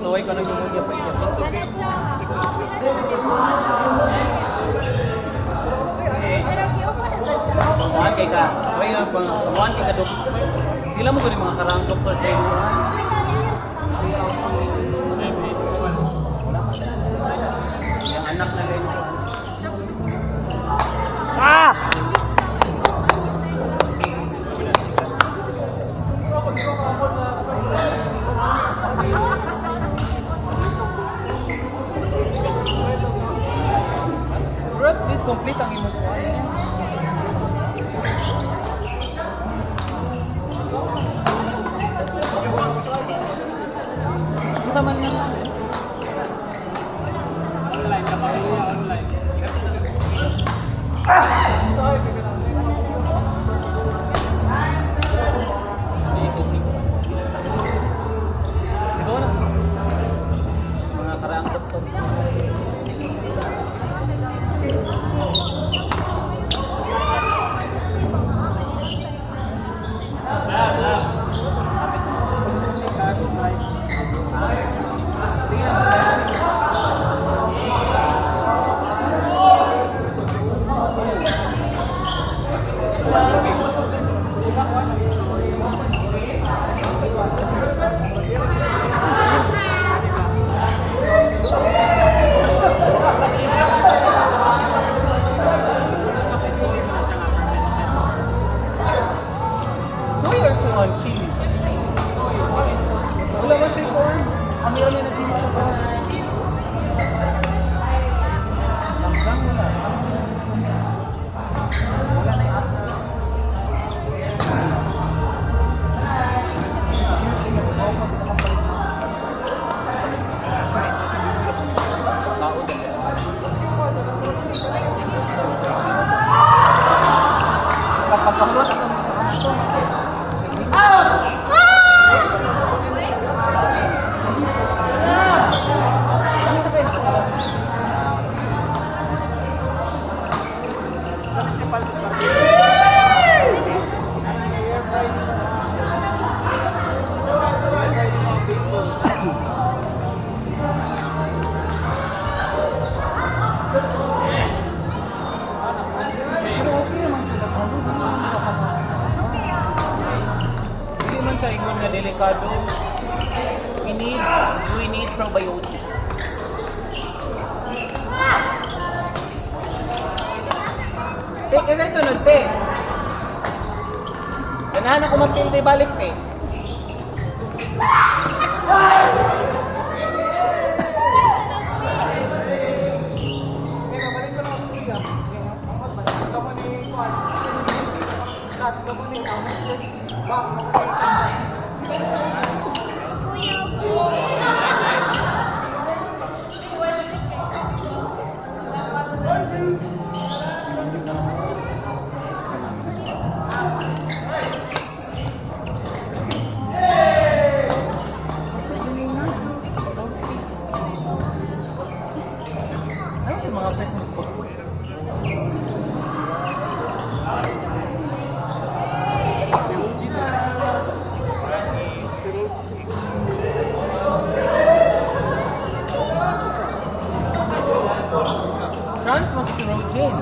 Tuway ko nag-umulya pa ito. Kuhaan kay ka. Tuway nga pang kuhaan kay ka doktor. Sila mo ko yung mga karang doktor sa iyo. Yung anak na rin. Ah! Bro, this complete ang imong kuha. Kita man yan. Hindi man sa ingon nga delikado. We need probiotics. Kaya sunod, te. Ganahan ako magtindi balik, te. Ano yung mga pet mo? Transmoxirogen.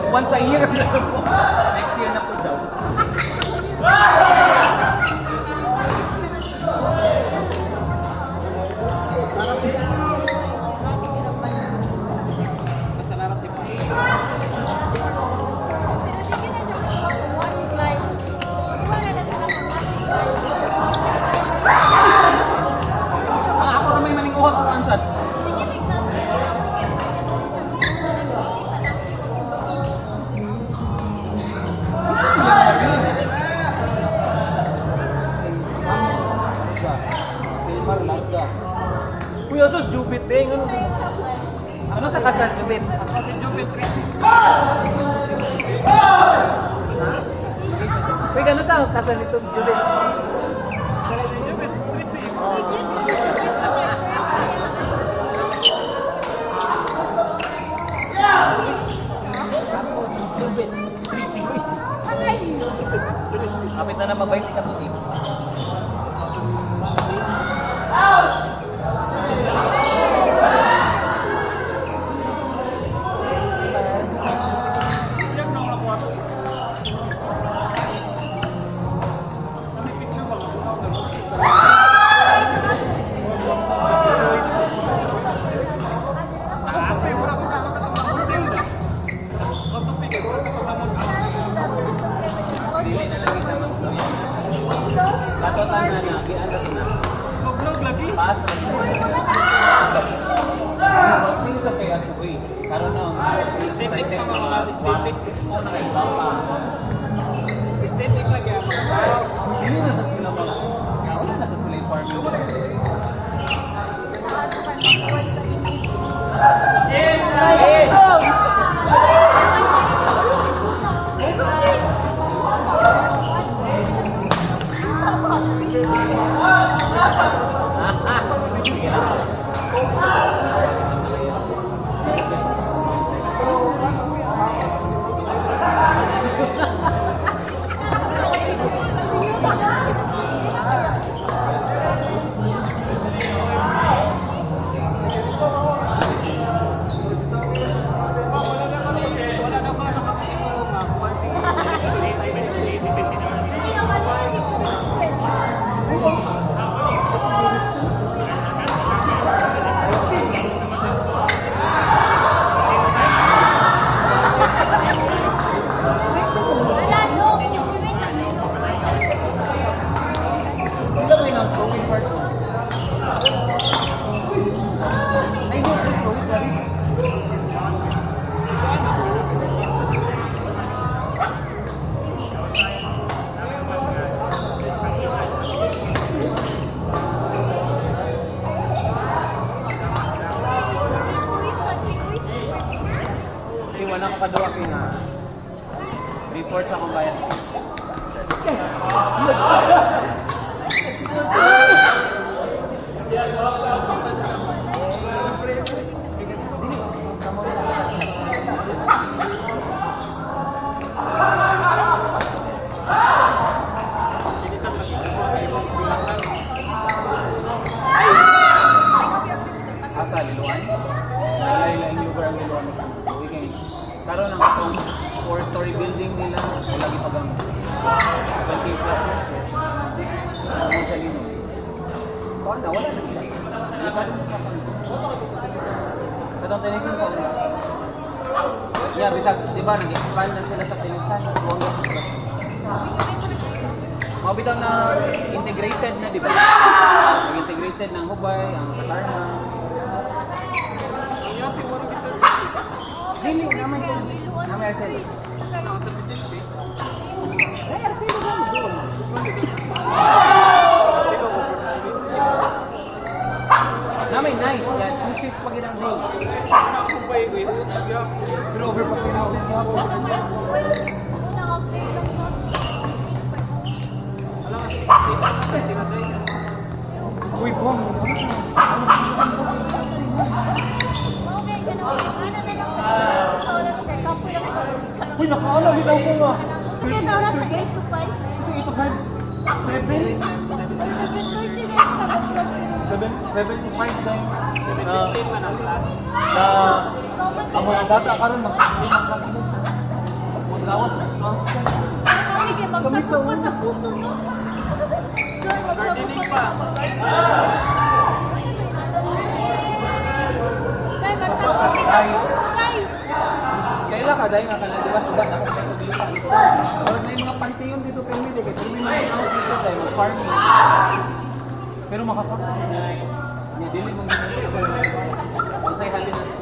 Once a year. Next year na po daw. Basta naras si ako may manikuha ko ansat. Kuya, so Jupit din. Ano sa kasal, Jupit? Ako si Jupit, Christy. Uy, ano sa kasal nito, Jupit? Jupit, Christy. Jupit, Christy, Christy. Kapit na na mabait ka po dito. Katotan na lagi, ano na? Vlog lagi? Paas lagi. Pagpili sa kaya ko eh. Karoon na, aesthetic mo na kayo pa. Aesthetic lagi ang mga tao. Hindi na sa sila mga. Wala na sa tulay farm. Report sa akong bayan. Asa, Liluan? Lain-lain lugar ang Liluan mo. Uwi kayo. Karoon ang itong 4-story building nila. Lagi pa gang 20 plus. Ano sa lino? Paano na? Wala na nila. Hindi pa rin sa kanila. Katong tinisin ko. Yeah, bisag, di ba, nag-expand na sila sa tinisan. Mabitaw na integrated na, di ba? Nag-integrated ng Hubay, ang Katarma. Dili, naman yun. Naman Arcel. Sa facility? Ay, Arcel ba mo doon? Naman nice. Yan, two shifts pag inang day. Hubay, wait. Pero over pa pinawin niya ako. Alam nga, uy, bong. Uy, nakaala, hitaw ko nga. Kaya tawag sa 8 to 5. Ito, 7 to 5 dahil. 17 man ang class. Ang mga data karon maglawas. Kami sa una. Gardening pa. Kaila ka dahil nga ka na, di ba? Sugat ako sa dito. Pero may mga panteon dito pamili. Kasi may mga tao dito dahil mag-farming. Pero makakapag. May dili mong ginagawa. Masay halin na.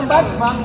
Bag, bang,